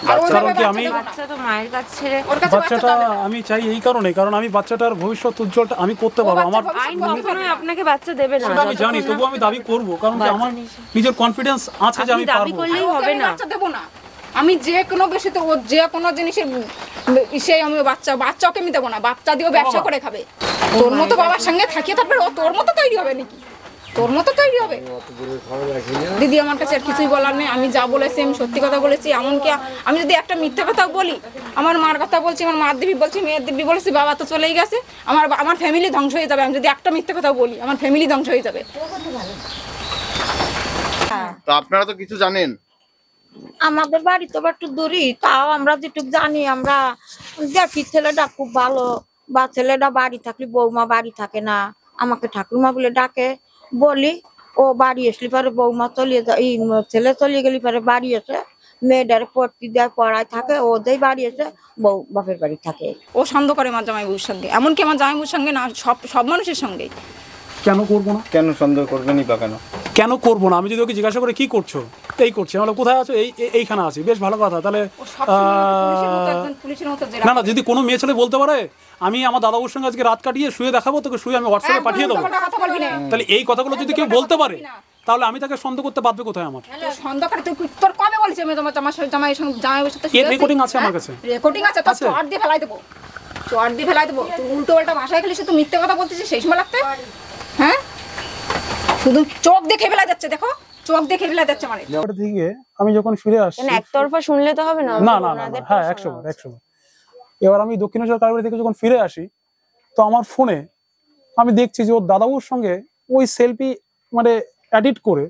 B: আর ও
A: কারণ
B: যাবে
A: কি
B: বাচ্চা
A: আমি
B: দেবো না।
C: বাচ্চা তো মায়ের কাছে ছেড়ে
B: ওর কাছে বাচ্চা
A: বাচ্চাটা
B: যাবে না।
A: আমি চাই এই কারণে, কারণ আমি বাচ্চাটার ভবিষ্যৎ উজ্জ্বলটা আমি করতে পারবো। আমার
C: আইন কখনোই আপনাকে বাচ্চা দেবে না।
A: সেটা আমি জানি, তবু আমি দাবি করব, কারণ কি আমার নিজের কনফিডেন্স আছে যে আমি
C: আপনি দাবি
A: পারবো।
C: করলেই
B: ওকে
C: হবে
B: আমি
C: না।
B: বাচ্চা দেবো না, আমি যে কোনো বেশিতে ও যে কোনো জিনিসের সেই আমি বাচ্চাকে আমি দেবো না, বাচ্চা দিয়েও ব্যবসা করে খাবে। তোর মতো বাবার সঙ্গে থাকিয়ে তারপরে ও তোর মতো তৈরি হবে নাকি? তোর মতো তৈরি হবে? দিদি আমার কাছে আর কিছুই বলার নেই, আমি যা বলেছি আমি সত্যি কথা বলেছি। এমনকি আমি যদি একটা মিথ্যে কথা বলি, আমার মার কথা বলছি, আমার মার দিবি বলছি, মেয়ের দিবি বলেছি, বাবা তো চলেই গেছে, আমার ফ্যামিলি ধ্বংস হয়ে যাবে। আমি যদি একটা মিথ্যে কথা বলি, আমার ফ্যামিলি ধ্বংস হয়ে যাবে।
D: তো আপনারা তো কিছু জানেন।
E: আমাদের বাড়ি তো একটু দূরই, তাও আমরা যেটুকু জানি, আমরা দেখি ছেলেটা খুব ভালো, বা ছেলেটা বাড়ি থাকলে বৌমা বাড়ি থাকে না, আমাকে ঠাকুরমা বলে ডাকে, বলি ও বাড়ি আসলে পরে বৌমা চলিয়ে যায়, এই ছেলে চলিয়ে গেলে পরে বাড়ি এসে মেয়েদের পড়তে দেয়, পড়ায় থাকে, ওদের বাড়ি এসে বউ বাপের বাড়ি থাকে।
B: ও সন্দেহ করে আমার জামাইবুর সঙ্গে, এমনকি আমার জামাইবুর সঙ্গে না, সব মানুষের সঙ্গে।
A: কেন করবো না?
D: কেন সন্দেহ করবেনই বা কেন?
A: কেন করবো না? আমি যদি ওকে জিজ্ঞাসা করে কি করছো, এই করছি, আমরা কোথায় আছো, এইখানে আছি, বেশ ভালো কথা। তাহলে
B: ও সবসময় পুলিশের মতো
A: না না, যদি কোনো মেয়ে ছেলে বলতে পারে আমি আমার দাদাবুর সঙ্গে আজকে রাত কাটিয়ে শুয়ে দেখাবো, তোকে শুয়ে আমি হোয়াটসঅ্যাপে পাঠিয়ে দেবো, তাহলে এই কথাগুলো যদি কেউ বলতে পারে, তাহলে আমি তাকে সন্দেহ করতে বাধ্য কোথায়? আমার
B: সন্দেহ করে তোর কবে বলছি আমি তোমার জামাইয়ের সাথে
A: এর রেকর্ডিং আছে আমার কাছে,
B: রেকর্ডিং আছে, তো চট দিয়ে ফেলাই দেবো, চট দিয়ে ফেলাই দেবো। তুই উল্টো পাল্টা ভাষায় খেলে তুই মিথ্যে কথা বলতেছিস, সেই সময় লাগতে, হ্যাঁ শুধু চোখ দেখে ফেলা যাচ্ছে, দেখো চোখ দেখে ফেলা যাচ্ছে। মানে
A: থেকে আমি যখন ফিরে আসি,
C: একতরফা শুনলে তো হবে না।
A: না না না, হ্যাঁ 100 এবার আমি দক্ষিণেশ্বর কালীবাড়ি থেকে যখন ফিরে আসি, তো আমার ফোনে আমি দেখছি যে ওর দাদাবুর সঙ্গে ওই সেলফি মানে এডিট করে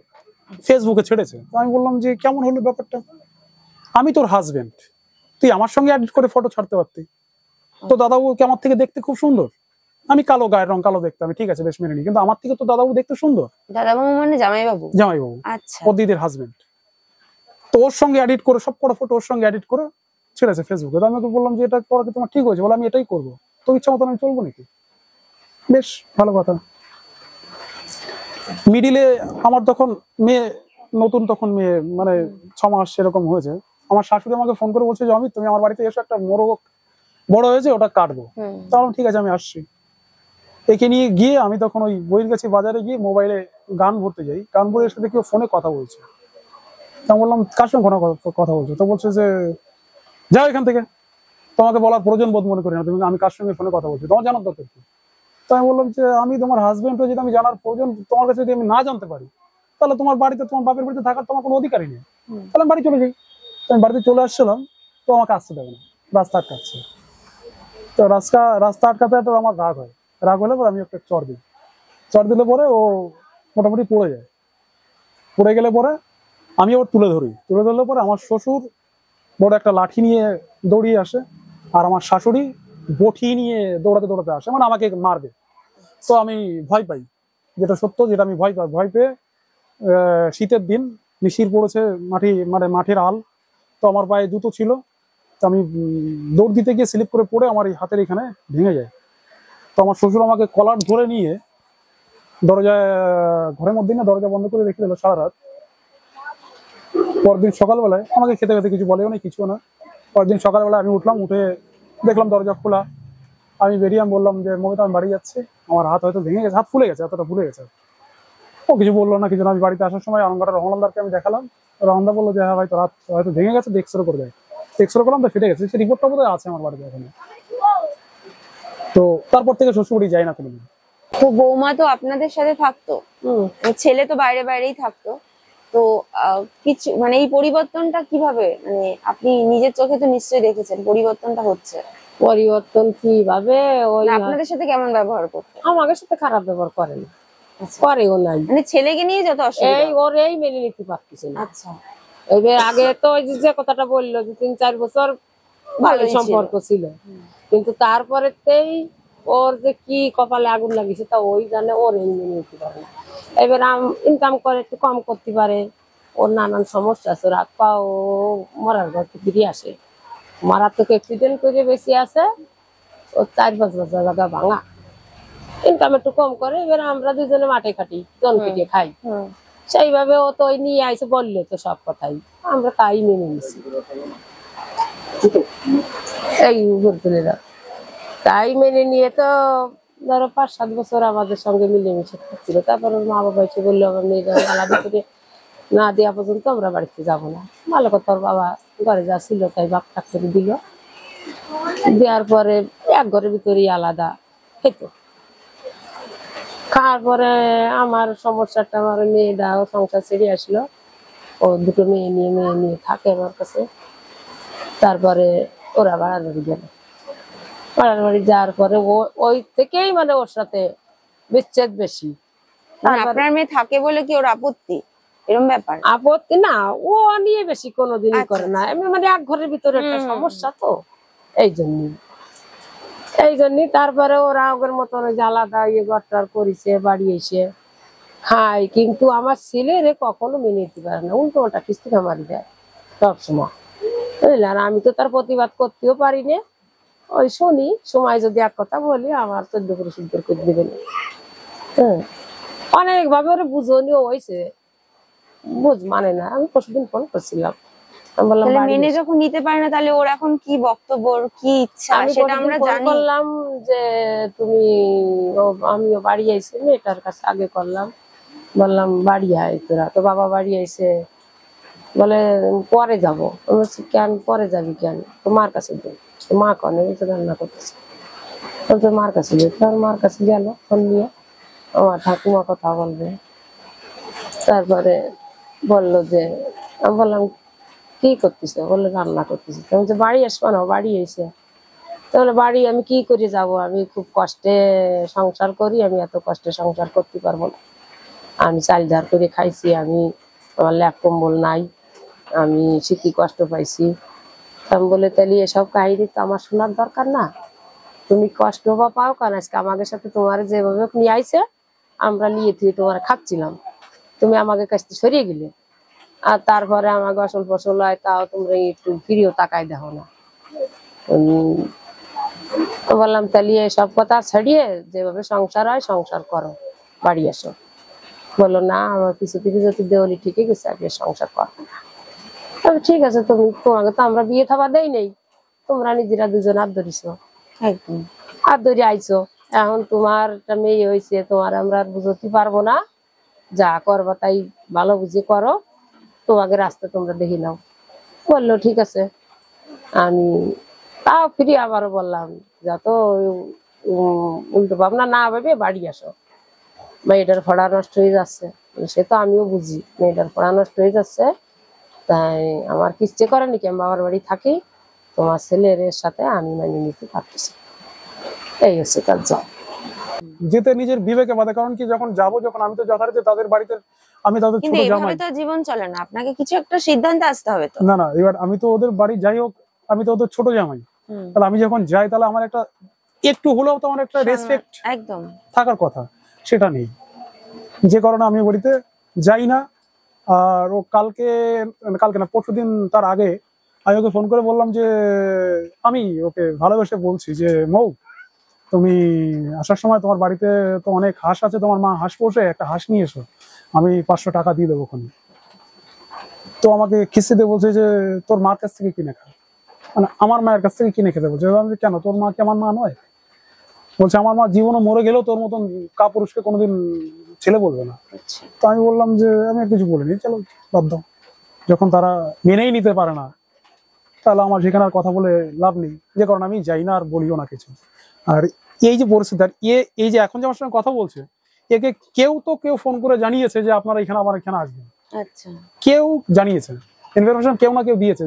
A: ফেসবুকে ছেড়েছে। তো আমি বললাম যে কেমন হলো ব্যাপারটা, আমি তোর হাজবেন্ড, তুই আমার সঙ্গে এডিট করে ফটো ছাড়তে পারতি। তো দাদাবু আমার থেকে দেখতে খুব সুন্দর, আমি কালো, গায়ের রং কালো দেখতে, আমি ঠিক আছে বেশ মেনে নিই, কিন্তু আমার থেকে তো দাদাবু দেখতে সুন্দর।
C: দাদাবাবু মানে জামাইবাবু?
A: জামাইবাবু,
C: আচ্ছা।
A: ওর দিদির হাজবেন্ড। তো ওর সঙ্গে এডিট করে সব কটা ফটো ওর সঙ্গে এডিট করে ছেড়েছে ফেসবুকে। তো আমি ওকে বললাম যে এটা করা কি তোমার ঠিক হয়েছে? বলে আমি এটাই করবো, তো ইচ্ছা মতন আমি চলবো নাকি? বেশ ভালো কথা। মিডিলে আমার তখন মেয়ে নতুন, তখন মেয়ে মানে 6 মাস সেরকম হয়েছে। আমার শাশুড়ি আমাকে ফোন করে বলছে যে আমি, তুমি আমার বাড়িতে এসো, একটা মোরগ বড় হয়েছে ওটা কাটবো। তাহলে ঠিক আছে আমি আসছি। একে নিয়ে গিয়ে আমি তখন ওই বইয়ের কাছে বাজারে গিয়ে মোবাইলে গান ভরতে যাই, গান ভরে এসে দেখি ফোনে কথা বলছে। তা বললাম কার সঙ্গে কথা বলছো? তো বলছে যে যাও এখান থেকে, তোমাকে বলার প্রয়োজন বোধ মনে করি না, তুমি আমি কার সঙ্গে ফোনে কথা বলছি, তোমার জানার দরকার কি? তো আমি বললাম যে আমি তোমার হাজবেন্ড হয়ে যদি আমি জানার প্রয়োজন তোমার কাছে যদি আমি না জানতে পারি, তাহলে তোমার বাড়িতে, তোমার বাপের বাড়িতে থাকার তোমার কোনো অধিকারই নেই, তাহলে আমি বাড়ি চলে যাই। তো আমি বাড়িতে চলে আসছিলাম, তো আমাকে আসতে দেবে না, রাস্তা আটকাচ্ছে। তো রাস্তা আটকাতে আমার রাগ হয়, রাগ হলে পরে আমি একটা চর দিই, চর দিলে পরে ও মোটামুটি পড়ে যায়। পড়ে গেলে পরে আমি ওর তুলে ধরলে পরে আমার শ্বশুর বড় একটা লাঠি নিয়ে দৌড়িয়ে আসে, আর আমার শাশুড়ি বটি নিয়ে দৌড়াতে আসে, মানে আমাকে মারবে। তো আমি ভয় পাই, যেটা সত্য, যেটা আমি ভয় পাই। ভয় পেয়ে শীতের দিন, মিশির পড়েছে, মাঠের আল, তো আমার পায়ে জুতো ছিল, তো আমি দৌড় দিতে গিয়ে স্লিপ করে পড়ে আমার এই হাতের এখানে ভেঙে যায়। তো আমার শ্বশুর আমাকে কলার ধরে নিয়ে দরজায়, ঘরের মধ্যে না দরজা বন্ধ করে রেখে দিল সারা রাত। পরদিন সকালবেলায় আমাকে খেতে খেতে কিছু বলেও না, কিছু না। পরদিন সকালবেলা আমি উঠলাম, উঠে দেখলাম দরজা খোলা। আমি বেরিয়ে আমি বললাম যে মমিতা আমি বাড়ি যাচ্ছি, আমার হাত হয়তো ভেঙে গেছে, হাত ফুলে গেছে, এতটা ফুলে গেছে। ও কিছু বললো না, কিছু না। আমি বাড়িতে আসার সময় আনন্দাটা রহমানদারকে আমি দেখালাম। রহমানদা বললো যে হ্যাঁ ভাই তোর হাত হয়তো ভেঙে গেছে, এক্সরে করে দেয়। এক্সরে করলাম তো ফেটে গেছে, সে রিপোর্টটা বোধহয় আছে আমার বাড়িতে এখানে। তো তারপর থেকে শ্বশুরবাড়ি যাই না কোনোদিন।
C: তো বৌমা তো আপনাদের সাথে থাকতো, ছেলে তো বাইরে বাইরেই থাকতো। তো কিছু মানে এই পরিবর্তনটা কিভাবে, মানে আপনি নিজের চোখে তো নিশ্চয়ই দেখেছেন পরিবর্তনটা হচ্ছে।
G: পরিবর্তন কিভাবে ওই
C: মানে আপনাদের সাথে কেমন ব্যবহার করতো?
G: আমাদের সাথে খারাপ ব্যবহার করে না, করেও নাই।
C: মানে ছেলেকে নিয়ে যত
G: এই
C: অসুবিধা।
G: ওর এই মেনে নিতে পারতেছে না।
C: আচ্ছা,
G: এবার আগে তো ওই যে কথাটা বললো যে 3-4 বছর ভালো
C: ভালোই ছিল।
G: সম্পর্ক ছিল, কিন্তু তারপরেতেই ওর যে কি কপালে আগুন লাগিয়েছে তা ওই জানে, ওর এই মেনে নিতে পারে না। এবার ইনকাম করে একটু কম করতে পারে, ওর নানান সমস্যা আছে, রাত পাও মরার ঘর থেকে ফিরে আসে, মারাত্মক অ্যাক্সিডেন্ট করে বেশি আছে, ও 4-5 বছর লাগা ভাঙা, ইনকাম একটু কম করে। এবার আমরা দুজনে মাঠে খাটি, জন কেটে খাই, সেইভাবে ও তো ওই নিয়ে আইসে বললে তো সব কথাই আমরা তাই মেনে নিছি। এই ঘুরতুলেরা তাই মেনে নিয়ে তো ধরো 5-7 বছর আমাদের সঙ্গে মিলেমিশে থাকছিল। তারপর ওর মা বাবা এসে বললো আমার মেয়েরা আলাদা করে না দেওয়া পর্যন্ত আমরা বাড়িতে যাব না। ভালো কথা, ওর বাবা ঘরে যা ছিল তাই বাপ টাক করে দিল, দেওয়ার পরে এক ঘরের ভিতরেই আলাদা খেত। খাওয়ার পরে আমার সমস্যাটা, আমার মেয়েটাও সংসার ছেড়ে আসলো, ও দুটো মেয়ে নিয়ে থাকে আমার কাছে। তারপরে ওরা ভাড়ার বাড়ি গেল, ভাড়ার বাড়ি যাওয়ার পরে ওই থেকেই মানে ওর সাথে বিচ্ছেদ বেশি।
C: মানে আপনার মেয়ে থাকে বলে কি ওর আপত্তি, এরকম ব্যাপার?
G: আপত্তি না, ও নিয়ে বেশি কোনোদিনই করে না, এমনি মানে এক ঘরের ভিতরে একটা সমস্যা তো এই জন্যই তারপরে ওরা ওদের মতন ওই যে আলাদা ইয়ে ঘরটার করেছে, বাড়ি এসে খায়। কিন্তু আমার ছেলে রে কখনো মেনে নিতে পারে না, উল্টো ওটা কিস্তি খামারি দেয় সবসময়, বুঝলেন। আর আমি তো তার প্রতিবাদ করতেও পারি না, ওই শুনি, সময় যদি এক কথা বলি আমার 14 করে শুদ্ধ করে দেবেন। হ্যাঁ, অনেক ভাবে ওরা বুঝনিও হয়েছে, বুঝ মানে না। আমি পরশুদিন ফোন করছিলাম, আমি বললাম
C: তাহলে
G: বাড়ি
C: মেনে
G: এসো।
C: যখন নিতে পারে না, তাহলে ওর এখন কি বক্তব্য, ওর কি ইচ্ছা
G: আমি
C: সেটা আমরা
G: ফোন
C: জানি।
G: করলাম যে তুমি, আমিও বাড়ি আইসি, মেয়েটার কাছে আগে করলাম, বললাম বাড়ি আয় তোরা। তো বাবা বাড়ি আইসে, বলে পরে যাবো। আমি বলছি কেন পরে যাবি কেন? তো মার কাছে যাই। তো মা কনে রান্না করতেছে, তো মার কাছে যাই। মার কাছে গেল ফোন নিয়ে, আমার ঠাকুমা কথা বলবে। তারপরে বললো যে, আমি বললাম কি করতেছে? বললো রান্না করতেছে। আমি যে বাড়ি আসবো না, বাড়ি এসে। তাহলে বাড়ি আমি কি করে যাব? আমি খুব কষ্টে সংসার করি, আমি এত কষ্টে সংসার করতে পারবো না। আমি চাল ধার করে খাইছি, আমি আমার ল্যাপ কম্বল নাই, আমি শীতে কষ্ট পাইছি। আমি বলে তাহলে এসব কাহিনী তো আমার শোনার দরকার না, তুমি কষ্ট বা পাও কারণ আজকে আমাদের সাথে তোমার যেভাবে নিয়ে আইছে, আমরা নিয়ে থুয়ে তোমার খাচ্ছিলাম, তুমি আমাদের কাছ থেকে সরিয়ে গেলে। আর তারপরে আমাকে অসল ফসল হয়, তাও তোমরা একটু ফিরিয়েও তাকাই দেখো না। বললাম তাহলে সব কথা ছাড়িয়ে যেভাবে সংসার হয় সংসার করো, বাড়ি আসো। বললো না, আমার কিছু কিছু যদি দেওয়ালি ঠিকই গেছে, আগে সংসার করবো না। তবে ঠিক আছে, তোমাকে তো আমরা বিয়ে থাবা দেই নেই, তোমরা নিজেরা দুজন হাত ধরিস,
C: একদম
G: হাত ধরে আইছো, এখন তোমার একটা মেয়ে হয়েছে, তোমার আমরা আর বুঝতে পারবো না, যা করবা তাই ভালো বুঝে করো, তোমাকে রাস্তা তোমরা দেখি নাও। বললো ঠিক আছে। আমি তাও ফিরে আবারও বললাম যত উল্টো ভাবনা না ভেবে বাড়ি আসো, মেয়েটার পড়া নষ্ট হয়ে যাচ্ছে। সে তো আমিও বুঝি মেয়েটার পড়া নষ্ট হয়ে যাচ্ছে, তাই আমার কিচ্ছে করে নাকি আমি বাবার বাড়ি থাকি, তোমার ছেলের সাথে আমি মানিয়ে নিতে পারতেছি। এই হচ্ছে তার জব।
A: যেতে নিজের বিবেকে বাধে, কারণ কি যখন যখন আমি তো যথারীতি তাদের বাড়িতে, আমি তাদের
C: কিন্তু
A: ছোট
C: এইভাবে
A: জামাই।
C: তো জীবন চলে না, আপনাকে কিছু একটা সিদ্ধান্তে আসতে হবে তো।
A: না এবার আমি তো ওদের বাড়ি যাই হোক, আমি তো ওদের ছোট জামাই, তাহলে আমি যখন যাই তাহলে আমার একটা একটু হলেও তো আমার একটা রেসপেক্ট
C: একদম
A: থাকার কথা, সেটা নেই, যে কারণে আমি ওই বাড়িতে যাই না। আর ও কালকে না পরশুদিন তার আগে আমি ওকে ফোন করে বললাম যে আমি ওকে ভালোবেসে বলছি যে মৌ, তুমি আসার সময় তোমার বাড়িতে তো অনেক হাঁস আছে, তোমার মা হাঁস পোষে, একটা হাঁস নিয়ে এসো, আমি 500 টাকা দিয়ে দেবো ওখানে। তো আমাকে খিস্তিতে বলছে যে তোর মার কাছ থেকে কিনে খা, মানে আমার মায়ের কাছ থেকে কিনে খেতে বলছে। আমি কেন, তোর মা কি আমার মা নয়? বলছে আমার মা জীবনে মরে গেলেও তোর মতন কাপুরুষকে কোনোদিন ছেলে বলবে না। তো আমি বললাম যে আমি আর কিছু বলিনি, চলো বাদ দাও, যখন তারা মেনেই নিতে পারে না তাহলে আমার সেখানে আর কথা বলে লাভ নেই, যে কারণে আমি যাই না আর বলিও না কিছু। আর এই যে পরিস্থিতি, আর এই যে এখন যে আমার সঙ্গে কথা বলছে, একে কেউ ফোন করে জানিয়েছে যে আপনারা এখানে আমার এখানে আসবেন,
C: আচ্ছা,
A: কেউ জানিয়েছে, ইনফরমেশন কেউ না কেউ দিয়েছে,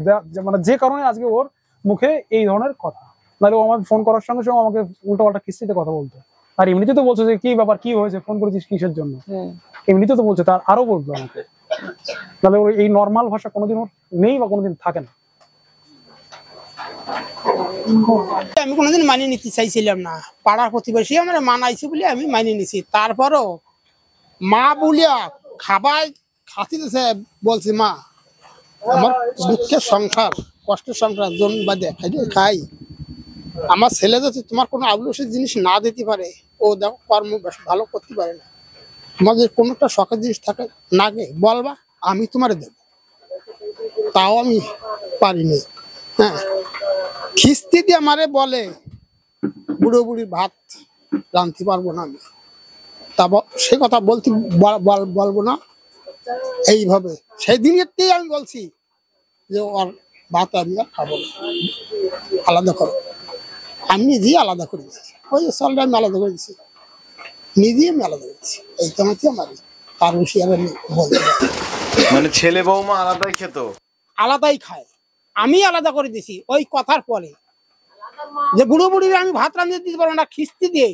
A: মানে যে কারণে আজকে ওর মুখে এই ধরনের কথা। নাহলে ও আমাকে ফোন করার সঙ্গে সঙ্গে আমাকে উল্টো পাল্টা কিস্তিতে কথা বলতো। আর এমনিতে তো বলছে যে কি ব্যাপার, কি হয়েছে, ফোন করেছিস কিসের জন্য, এমনিতে তো বলছে, তার আরো বলতো আমাকে। তাহলে ওই এই নর্মাল ভাষা কোনোদিন ওর নেই বা কোনোদিন থাকে না।
H: আমি কোনোদিন মানিয়ে নিতে চাইছিলাম না, পাড়ার প্রতিবেশী আমার মানাইছে বলে আমি মানিয়ে নিছি। তারপরও মা বলিয়া খাবার খাতিতেছে, বলছে মা আমার দুঃখের সংসার, কষ্টের সংসার, জন বাদে খাই, আমার ছেলে যদি তোমার কোনো আবলুসের জিনিস না দিতে পারে, ও দেখো কর্ম বেশ ভালো করতে পারে না, তোমার যদি কোনোটা শখের জিনিস থাকে না গে বলবা, আমি তোমার দেব, তাও আমি পারিনি। হ্যাঁ, খিস্তি দিয়ে আমারে বলে বুড়ো বুড়ির ভাত রাঁধতে পারবো না আমি, তা সে কথা বলতে বলবো না এইভাবে। সেই দিনেরতেই আমি বলছি যে ওর ভাত আমি আর খাবো না, আলাদা করো। আমি নিজেই আলাদা করে দিচ্ছি, ওই চলটা আমি আলাদা করে দিচ্ছি, নিজেই আমি আলাদা করেছি, এই তোমাকে আমার তার বেশি আর আমি বলতে পারি।
D: মানে ছেলে বৌমা আলাদাই খেত?
H: আলাদাই খায়, আমি আলাদা করে দিছি ওই কথার পরে, যে বুড়ো বুড়ির আমি ভাত রাঁধিয়ে দিতে পারবো না, খিস্তি দিয়ে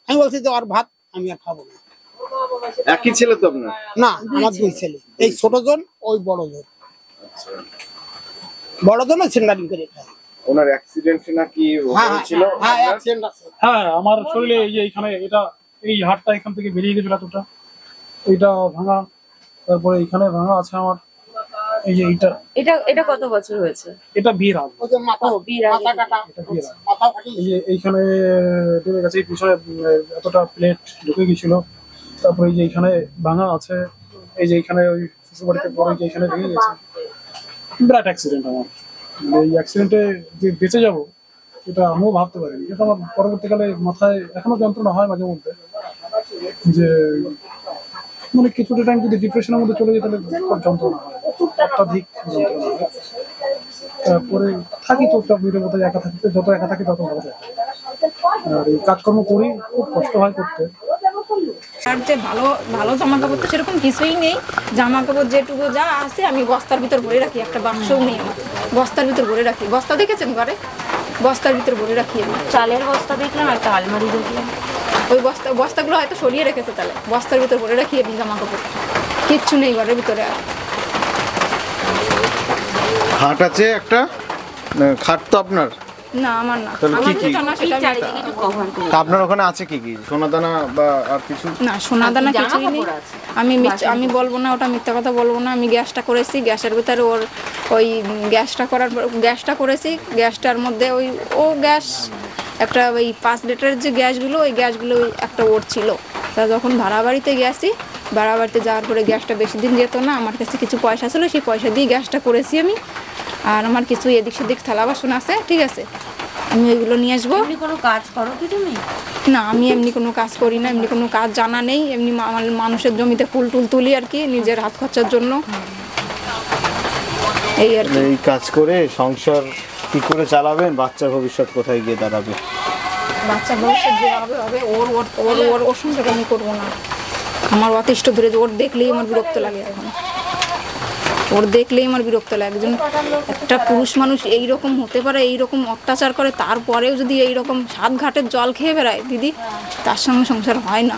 H: আমি বলছি যে ওর ভাত আমি আর খাবো না।
D: একই ছেলে তো আপনার?
H: না, আমার 2 ছেলে, এই ছোট জন ওই বড় জন। বড় জন ওই সেন্ডারিং করে খায়।
D: ওনার অ্যাক্সিডেন্ট নাকি হয়েছিল?
H: হ্যাঁ, অ্যাক্সিডেন্ট আছে।
A: হ্যাঁ, আমার শরীরে এই যে এখানে এটা, এই হাড়টা এখান থেকে বেরিয়ে গেছিল এতটা, এইটা ভাঙা, তারপরে এখানে ভাঙা আছে আমার, এই যে
C: এটা কত বছর হয়েছে?
A: এটা বিয়ের আগে,
H: ওই যে মাথা
C: বিয়ের আগে।
H: মাথা কাটা,
A: এটা বিয়ের আগে।
H: মাথা ফাটি।
A: এই যে এইখানে ঢুকে গেছে, এই পিছনে এতটা প্লেট ঢুকে গেছিল, তারপরে এই যে এখানে ভাঙা আছে, এই যে এখানে ওই শ্বশুরবাড়িতে পরে যে এখানে ভেঙে গেছে। বিরাট অ্যাক্সিডেন্ট আমার, মানে এই অ্যাক্সিডেন্টে যে বেঁচে যাবো এটা আমিও ভাবতে পারিনি। এটা আমার পরবর্তীকালে মাথায় এখনো যন্ত্রণা হয় মাঝে মধ্যে, যে মানে কিছুটা টাইম যদি ডিপ্রেশনের মধ্যে চলে যায় তাহলে খুব যন্ত্রণা হয়, অত্যাধিক যন্ত্রণা হয়। তারপরে থাকি তো সব ভিড়ের মধ্যে একা থাকতে, যত একা থাকি তত ভালো থাকে। আর এই কাজকর্ম করি, খুব কষ্ট হয় করতে।
B: আর যে ভালো ভালো জামা কাপড় তো সেরকম কিছুই নেই, জামা কাপড় যেটুকু যা আছে আমি বস্তার ভিতর ভরে রাখি, একটা বাক্সও নেই আমার, বস্তার ভিতর ভরে রাখি। বস্তা দেখেছেন ঘরে? বস্তার ভিতর ভরে রাখি আমি।
C: চালের বস্তা দেখলাম, একটা আলমারি দেখলাম,
B: ওই বস্তাগুলো হয়তো সরিয়ে রেখেছে, তাহলে বস্তার ভিতর ভরে রাখি আমি জামা কাপড়, কিচ্ছু নেই ঘরের ভিতরে। আর
D: খাট আছে একটা? খাট তো আপনার
B: না, আমার না,
D: তাহলে
B: আমার
D: কি?
B: যেটা না সেটা আমি-
C: চারিদিকে একটু কভার করে।
D: তা আপনার ওখানে আছে কি কি, সোনাদানা বা আর কিছু?
B: না, সোনা দানা
C: জামা
B: কিছুই নেই।
C: কাপড় আছে।
B: আমি বলবো না, ওটা মিথ্যা কথা বলবো না। আমি গ্যাসটা করেছি, গ্যাসের ভিতরে ওর ওই গ্যাসটা করেছি, গ্যাসটার মধ্যে ও গ্যাস একটা ওই 5 লিটারের যে গ্যাসগুলো, ওই গ্যাসগুলো একটা ওর ছিল। তা যখন ভাড়া বাড়িতে গেছি, ভাড়া বাড়িতে যাওয়ার পরে গ্যাসটা বেশি দিন যেত না, আমার কাছে কিছু পয়সা ছিল, সেই পয়সা দিয়ে গ্যাসটা করেছি আমি। আর আমার কিছু এদিক সেদিক থালা বাসন আছে, ঠিক আছে, আমি ওইগুলো নিয়ে আসবো।
C: এমনি কোনো কাজ করো কি তুমি?
B: না, আমি এমনি কোনো কাজ করি না, এমনি কোনো কাজ জানা নেই। এমনি মানুষের জমিতে ফুল টুল তুলি আর কি, নিজের হাত খরচার জন্য, এই আর কি।
D: এই কাজ করে সংসার কি করে চালাবেন? বাচ্চার ভবিষ্যৎ কোথায় গিয়ে দাঁড়াবে?
B: বাচ্চা ভবিষ্যৎ যেভাবে হবে ওর সংসার আমি করবো না। আমার অতিষ্ঠ ধরে, ওর দেখলেই আমার বিরক্ত লাগে এখন, ওর দেখলেই আমার বিরক্ত লাগে। একজন একটা পুরুষ মানুষ এইরকম হতে পারে, এইরকম অত্যাচার করে, তারপরেও যদি এইরকম 7 ঘাটের জল খেয়ে বেড়ায় দিদি, তার সঙ্গে সংসার হয় না।